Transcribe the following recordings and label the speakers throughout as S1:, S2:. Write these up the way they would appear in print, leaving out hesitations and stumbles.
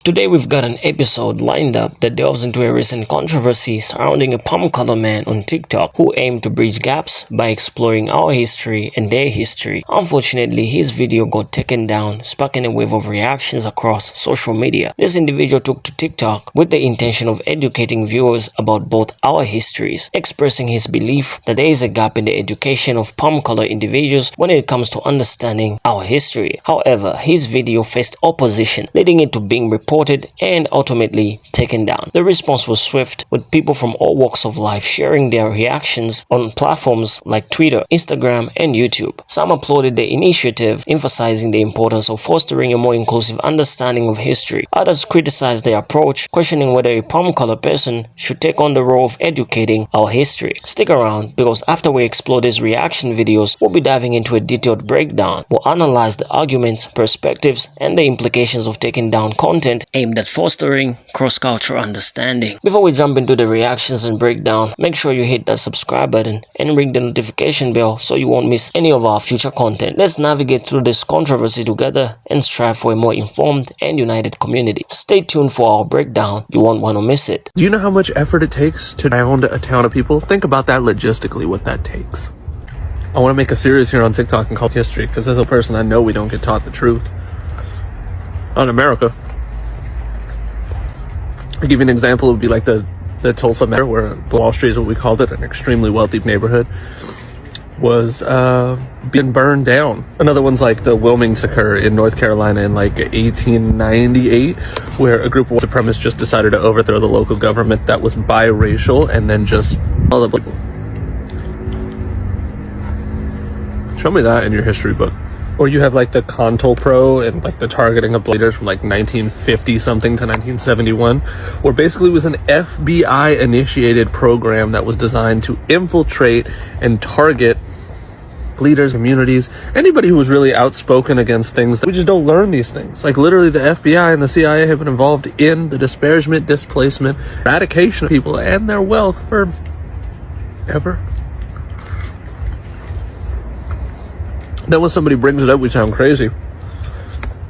S1: Today we've got an episode lined up that delves into a recent controversy surrounding a palm color man on TikTok who aimed to bridge gaps by exploring our history and their history. Unfortunately, his video got taken down, sparking a wave of reactions across social media. This individual took to TikTok with the intention of educating viewers about both our histories, expressing his belief that there is a gap in the education of palm color individuals when it comes to understanding our history. However, his video faced opposition, leading it to being reported and ultimately taken down. The response was swift, with people from all walks of life sharing their reactions on platforms like Twitter, Instagram, and YouTube. Some applauded the initiative, emphasizing the importance of fostering a more inclusive understanding of history. Others criticized the approach, questioning whether a palm color person should take on the role of educating our history. Stick around, because after we explore these reaction videos, we'll be diving into a detailed breakdown. We'll analyze the arguments, perspectives, and the implications of taking down content aimed at fostering cross-cultural understanding. Before we jump into the reactions and breakdown, make sure you hit that subscribe button and ring the notification bell so you won't miss any of our future content. Let's navigate through this controversy together and strive for a more informed and united community. Stay tuned for our breakdown. You won't want to miss it.
S2: Do you know how much effort it takes to found a town of people? Think about that logistically, what that takes. I want to make a series here on TikTok and call history, because as a person, I know we don't get taught the truth on America. To give you an example, it would be like the Tulsa matter, where Wall Street is what we called it, an extremely wealthy neighborhood, was being burned down. Another one's like the Wilmington occur in North Carolina in like 1898, where a group of supremacists just decided to overthrow the local government that was biracial and then just all the people. Show me that in your history book. Or you have like the Contul Pro and like the targeting of leaders from like 1950 something to 1971, where basically it was an FBI initiated program that was designed to infiltrate and target leaders, communities, anybody who was really outspoken against things. That we just don't learn these things. Like literally the FBI and the CIA have been involved in the disparagement, displacement, eradication of people and their wealth for ever. Then when somebody brings it up, we sound crazy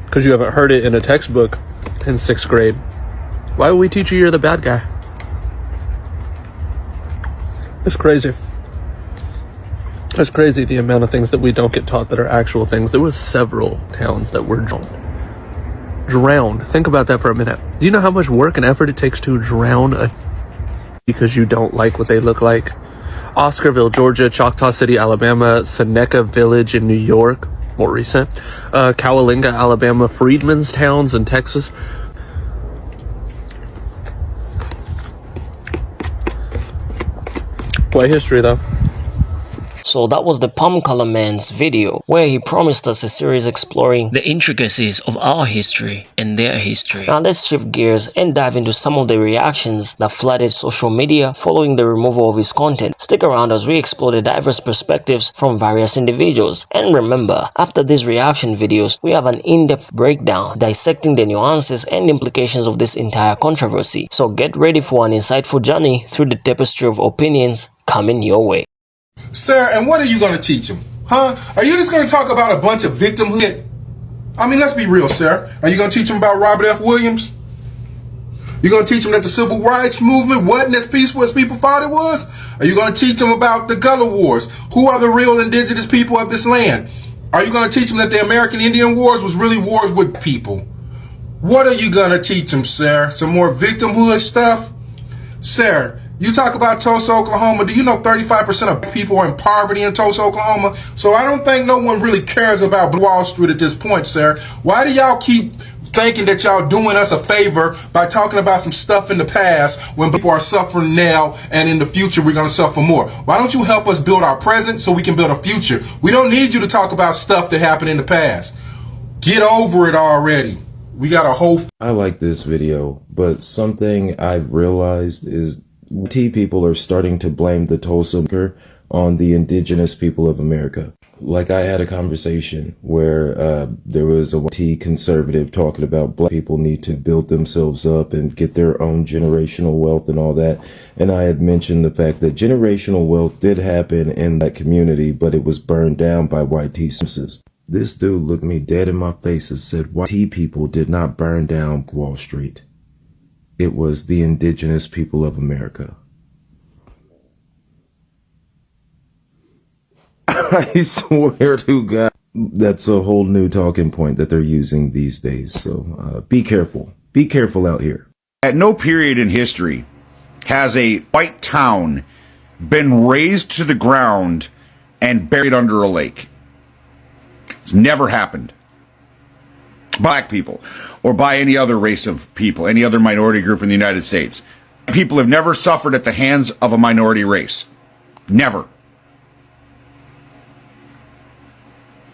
S2: because you haven't heard it in a textbook in 6th grade. Why would we teach you you're the bad guy? It's crazy. It's crazy the amount of things that we don't get taught that are actual things. There was several towns that were drowned. Think about that for a minute. Do you know how much work and effort it takes to drown a because you don't like what they look like? Oscarville, Georgia, Choctaw City, Alabama, Seneca Village in New York, more recent, Cowalinga, Alabama, Freedmen's Towns in Texas. Play history though.
S1: So that was the palm color man's video, where he promised us a series exploring the intricacies of our history and their history. Now let's shift gears and dive into some of the reactions that flooded social media following the removal of his content. Stick around as we explore the diverse perspectives from various individuals. And remember, after these reaction videos, we have an in-depth breakdown dissecting the nuances and implications of this entire controversy. So get ready for an insightful journey through the tapestry of opinions coming your way.
S3: Sir, and what are you going to teach them? Huh? Are you just going to talk about a bunch of victimhood? I mean, let's be real, sir. Are you going to teach them about Robert F. Williams? You're going to teach them that the civil rights movement wasn't as peaceful as people thought it was? Are you going to teach them about the Gullah Wars? Who are the real indigenous people of this land? Are you going to teach them that the American Indian Wars was really wars with people? What are you going to teach them, sir? Some more victimhood stuff? Sir, you talk about Tulsa, Oklahoma. Do you know 35% of people are in poverty in Tulsa, Oklahoma? So I don't think no one really cares about Wall Street at this point, sir. Why do y'all keep thinking that y'all doing us a favor by talking about some stuff in the past when people are suffering now and in the future we're going to suffer more? Why don't you help us build our present so we can build a future? We don't need you to talk about stuff that happened in the past. Get over it already. We got a whole...
S4: I like this video, but something I've realized is O.U.T people are starting to blame the Tulsa on the indigenous people of America. Like I had a conversation where there was a O.U.T conservative talking about black people need to build themselves up and get their own generational wealth and all that. And I had mentioned the fact that generational wealth did happen in that community, but it was burned down by white supremacists. This dude looked me dead in my face and said, white people did not burn down Wall Street. It was the indigenous people of America. I swear to God, that's a whole new talking point that they're using these days. So be careful. Be careful out here.
S5: At no period in history has a white town been razed to the ground and buried under a lake. It's never happened. Black people, or by any other race of people, any other minority group in the United States. People have never suffered at the hands of a minority race. Never.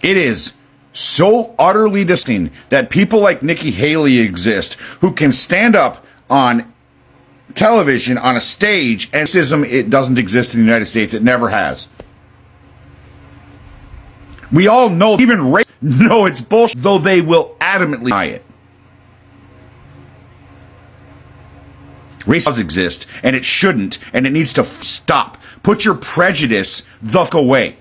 S5: It is so utterly disgusting that people like Nikki Haley exist who can stand up on television, on a stage, and racism, it doesn't exist in the United States. It never has. We all know, even race, no, it's bullshit, though they will adamantly deny it. Race does exist, and it shouldn't, and it needs to stop. Put your prejudice the fuck away.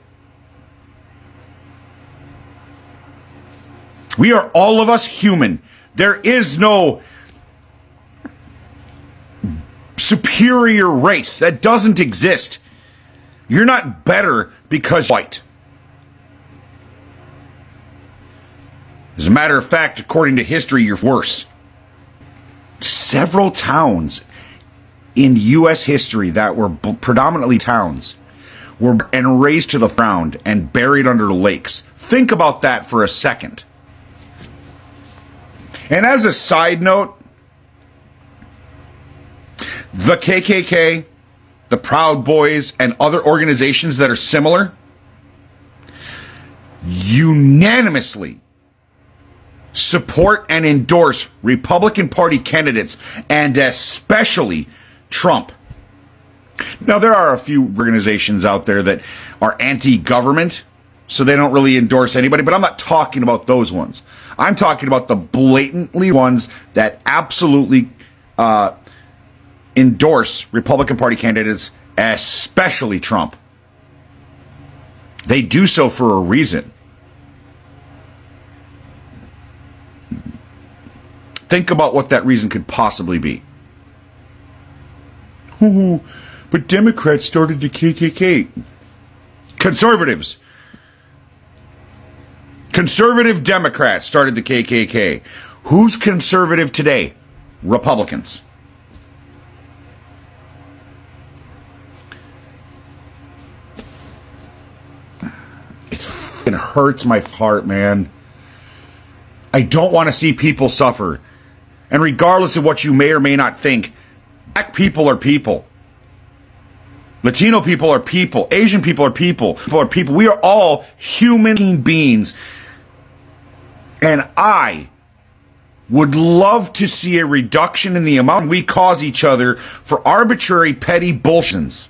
S5: We are all of us human. There is no superior race. That doesn't exist. You're not better because you're white. As a matter of fact, according to history, you're worse. Several towns in U.S. history that were predominantly towns were razed to the ground and buried under lakes. Think about that for a second. And as a side note, the KKK, the Proud Boys, and other organizations that are similar unanimously support and endorse Republican Party candidates, and especially Trump. Now, there are a few organizations out there that are anti-government, so they don't really endorse anybody, but I'm not talking about those ones. I'm talking about the blatantly ones that absolutely endorse Republican Party candidates, especially Trump. They do so for a reason. Think about what that reason could possibly be. Oh, but Democrats started the KKK. Conservative Democrats started the KKK. Who's conservative today? Republicans. It hurts my heart, man. I don't want to see people suffer. And regardless of what you may or may not think, black people are people. Latino people are people. Asian people are people. People are people. We are all human beings. And I would love to see a reduction in the amount we cause each other for arbitrary, petty bullshits.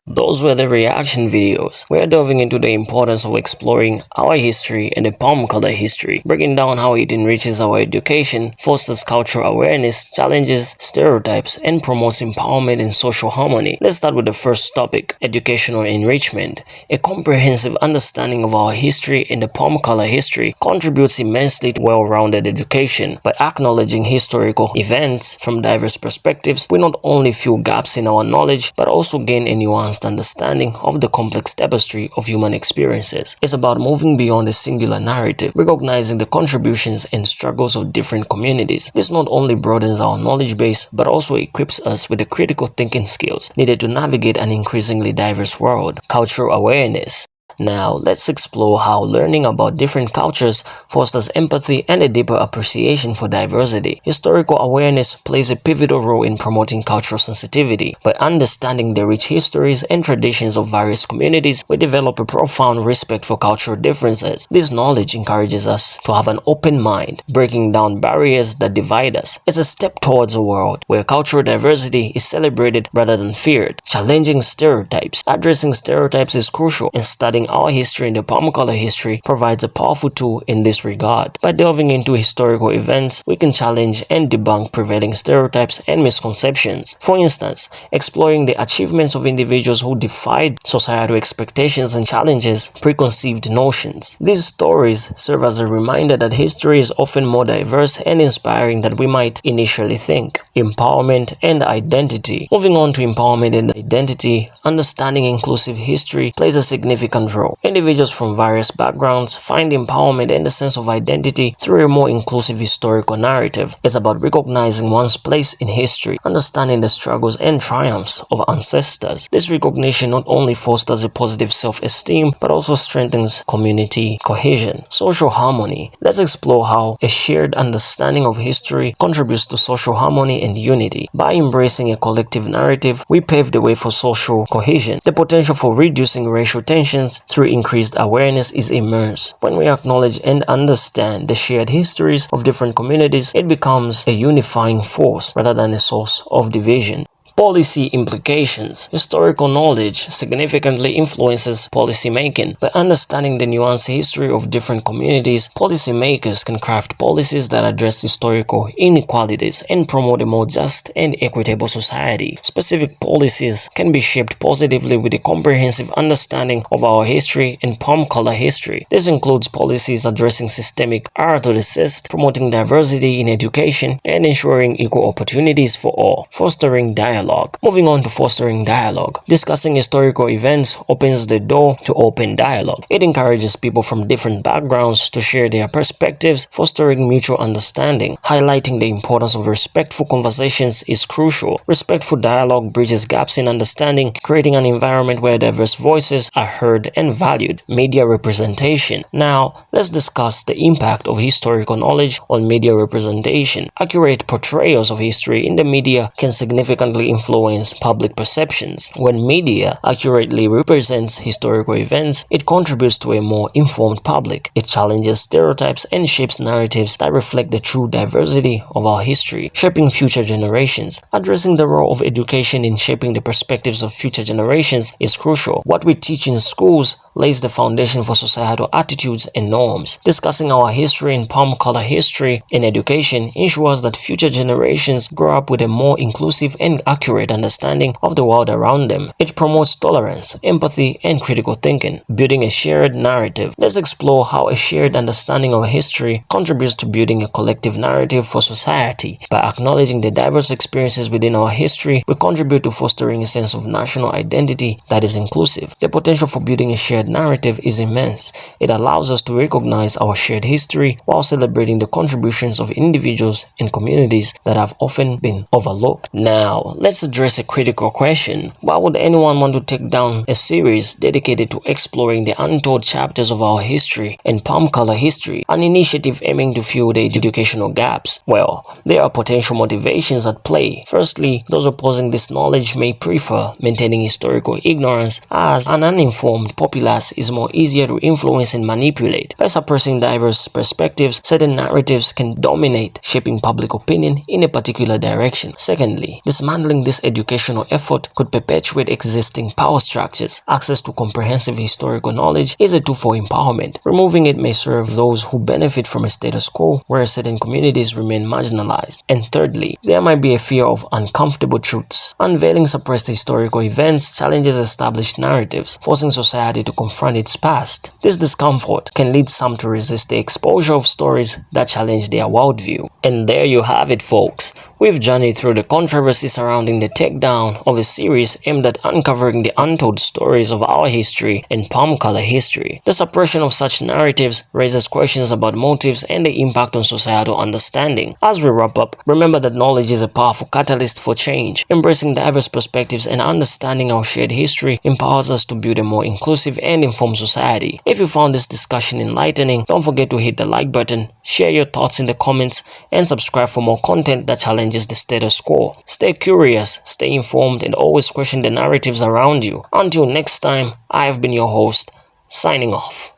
S1: Those were the reaction videos. We're delving into the importance of exploring our history and the palm color history, breaking down how it enriches our education, fosters cultural awareness, challenges stereotypes, and promotes empowerment and social harmony. Let's start with the first topic, educational enrichment. A comprehensive understanding of our history and the palm color history contributes immensely to well-rounded education. By acknowledging historical events from diverse perspectives, we not only fill gaps in our knowledge, but also gain a nuanced understanding of the complex tapestry of human experiences. It's about moving beyond a singular narrative, recognizing the contributions and struggles of different communities. This not only broadens our knowledge base, but also equips us with the critical thinking skills needed to navigate an increasingly diverse world. Cultural awareness. Now, let's explore how learning about different cultures fosters empathy and a deeper appreciation for diversity. Historical awareness plays a pivotal role in promoting cultural sensitivity. By understanding the rich histories and traditions of various communities, we develop a profound respect for cultural differences. This knowledge encourages us to have an open mind, breaking down barriers that divide us. It's a step towards a world where cultural diversity is celebrated rather than feared. Challenging stereotypes. Addressing stereotypes is crucial in studying exploring our history and the palm color history provides a powerful tool in this regard. By delving into historical events, we can challenge and debunk prevailing stereotypes and misconceptions. For instance, exploring the achievements of individuals who defied societal expectations and challenges preconceived notions. These stories serve as a reminder that history is often more diverse and inspiring than we might initially think. Empowerment and identity. Moving on to empowerment and identity, understanding inclusive history plays a significant role. Individuals from various backgrounds find empowerment and a sense of identity through a more inclusive historical narrative. It's about recognizing one's place in history, understanding the struggles and triumphs of ancestors. This recognition not only fosters a positive self-esteem, but also strengthens community cohesion. Social harmony. Let's explore how a shared understanding of history contributes to social harmony and unity. By embracing a collective narrative, we pave the way for social cohesion. The potential for reducing racial tensions through increased awareness is immense. When we acknowledge and understand the shared histories of different communities, it becomes a unifying force rather than a source of division. Policy implications. Historical knowledge significantly influences policy making. By understanding the nuanced history of different communities, policymakers can craft policies that address historical inequalities and promote a more just and equitable society. Specific policies can be shaped positively with a comprehensive understanding of our history and palm color history. This includes policies addressing systemic racism, promoting diversity in education, and ensuring equal opportunities for all, fostering dialogue. Moving on to fostering dialogue. Discussing historical events opens the door to open dialogue. It encourages people from different backgrounds to share their perspectives, fostering mutual understanding. Highlighting the importance of respectful conversations is crucial. Respectful dialogue bridges gaps in understanding, creating an environment where diverse voices are heard and valued. Media representation. Now, let's discuss the impact of historical knowledge on media representation. Accurate portrayals of history in the media can significantly influence public perceptions. When media accurately represents historical events, it contributes to a more informed public. It challenges stereotypes and shapes narratives that reflect the true diversity of our history, shaping future generations. Addressing the role of education in shaping the perspectives of future generations is crucial. What we teach in schools lays the foundation for societal attitudes and norms. Discussing our history and palm color history in education ensures that future generations grow up with a more inclusive and accurate understanding of the world around them. It promotes tolerance, empathy, and critical thinking, building a shared narrative. Let's explore how a shared understanding of history contributes to building a collective narrative for society. By acknowledging the diverse experiences within our history, we contribute to fostering a sense of national identity that is inclusive. The potential for building a shared narrative is immense. It allows us to recognize our shared history while celebrating the contributions of individuals and communities that have often been overlooked. Now, let's address a critical question. Why would anyone want to take down a series dedicated to exploring the untold chapters of our history and palm color history, an initiative aiming to fill the educational gaps? Well, there are potential motivations at play. Firstly, those opposing this knowledge may prefer maintaining historical ignorance, as an uninformed populace is more easier to influence and manipulate. By suppressing diverse perspectives, certain narratives can dominate, shaping public opinion in a particular direction. Secondly, dismantling this educational effort could perpetuate existing power structures. Access to comprehensive historical knowledge is a tool for empowerment. Removing it may serve those who benefit from a status quo where certain communities remain marginalized. And thirdly, there might be a fear of uncomfortable truths. Unveiling suppressed historical events challenges established narratives, forcing society to confront its past. This discomfort can lead some to resist the exposure of stories that challenge their worldview. And there you have it, folks. We've journeyed through the controversy surrounding the takedown of a series aimed at uncovering the untold stories of our history and palm color history. The suppression of such narratives raises questions about motives and the impact on societal understanding. As we wrap up, remember that knowledge is a powerful catalyst for change. Embracing diverse perspectives and understanding our shared history empowers us to build a more inclusive and informed society. If you found this discussion enlightening, don't forget to hit the like button, share your thoughts in the comments, and subscribe for more content that challenges the status quo. Stay curious, stay informed, and always question the narratives around you. Until next time, I have been your host, signing off.